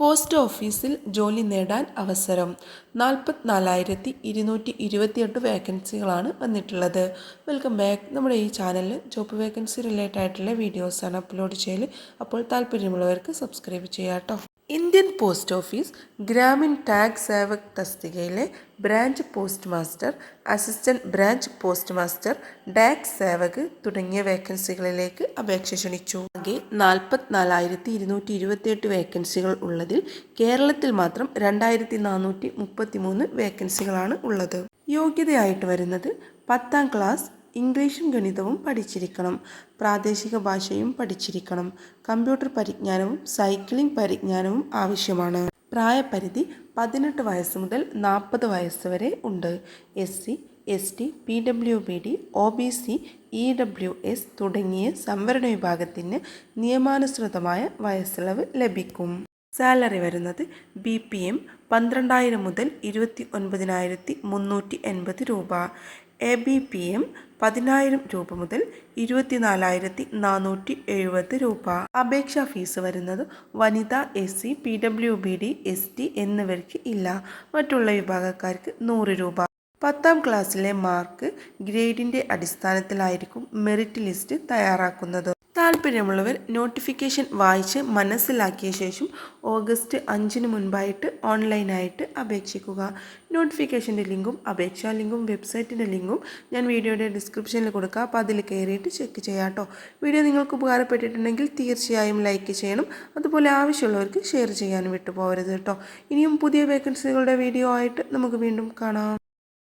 Post ഓഫീസിൽ ജോലി നേടാൻ അവസരം 44,228 വേക്കൻസികളാണ് വന്നിട്ടുള്ളത്. Welcome back. നമ്മുടെ ഈ ചാനലിൽ ജോബ് വേക്കൻസി റിലേറ്റഡ് ആയിട്ടുള്ള വീഡിയോസാണ് അപ്ലോഡ് ചെയ്യൽ. അപ്പോൾ താല്പര്യമുള്ളവർക്ക് സബ്സ്ക്രൈബ് ചെയ്യാം കേട്ടോ. Indian post office Gramin Dak Sevak തസ്തികയിലെ branch post master, assistant branch post master, Dak Sevak തുടങ്ങിയ വേക്കൻസികളിലേക്ക് അപേക്ഷ ക്ഷണിച്ചു. ആകെ 44,228 വേക്കൻസികൾ ഉള്ളതിൽ കേരളത്തിൽ മാത്രം 2,433 വേക്കൻസികളാണ് ഉള്ളത്. യോഗ്യതയായിട്ട് വരുന്നത് 10ാം ക്ലാസ് ഇംഗ്ലീഷും ഗണിതവും പഠിച്ചിരിക്കണം, പ്രാദേശിക ഭാഷയും പഠിച്ചിരിക്കണം, കമ്പ്യൂട്ടർ പരിജ്ഞാനവും സൈക്ലിംഗ് പരിജ്ഞാനവും ആവശ്യമാണ്. പ്രായപരിധി 18 വയസ്സ് മുതൽ 40 വയസ്സ് വരെ ഉണ്ട്. SC, ST, PWBD, OBC, EWS തുടങ്ങിയ സംവരണ വിഭാഗത്തിന് നിയമാനുസൃതമായ വയസ്സിളവ് ലഭിക്കും. സാലറി വരുന്നത് BPM 12,000 മുതൽ 29,380 രൂപ, ABPM 10,000 രൂപ മുതൽ 24,470 രൂപ. അപേക്ഷാ ഫീസ് വരുന്നത് വനിത, SC, PWBD, ST എന്നിവർക്ക് ഇല്ല. മറ്റുള്ള വിഭാഗക്കാർക്ക് 100 രൂപ. 10ാം ക്ലാസ്സിലെ മാർക്ക് ഗ്രേഡിൻ്റെ അടിസ്ഥാനത്തിലായിരിക്കും മെറിറ്റ് ലിസ്റ്റ് തയ്യാറാക്കുന്നത്. താല്പര്യമുള്ളവർ നോട്ടിഫിക്കേഷൻ വായിച്ച് മനസ്സിലാക്കിയ ശേഷം ഓഗസ്റ്റ് 5 മുൻപായിട്ട് ഓൺലൈനായിട്ട് അപേക്ഷിക്കുക. നോട്ടിഫിക്കേഷൻ്റെ ലിങ്കും അപേക്ഷാ ലിങ്കും വെബ്സൈറ്റിൻ്റെ ലിങ്കും ഞാൻ വീഡിയോയുടെ ഡിസ്ക്രിപ്ഷനിൽ കൊടുക്കാം. അപ്പോൾ അതിൽ കയറിയിട്ട് ചെക്ക് ചെയ്യാം കേട്ടോ. വീഡിയോ നിങ്ങൾക്ക് ഉപകാരപ്പെട്ടിട്ടുണ്ടെങ്കിൽ തീർച്ചയായും ലൈക്ക് ചെയ്യണം. അതുപോലെ ആവശ്യമുള്ളവർക്ക് ഷെയർ ചെയ്യാനും വിട്ടുപോകരുത് കേട്ടോ. ഇനിയും പുതിയ വേക്കൻസികളുടെ വീഡിയോ ആയിട്ട് നമുക്ക് വീണ്ടും കാണാം.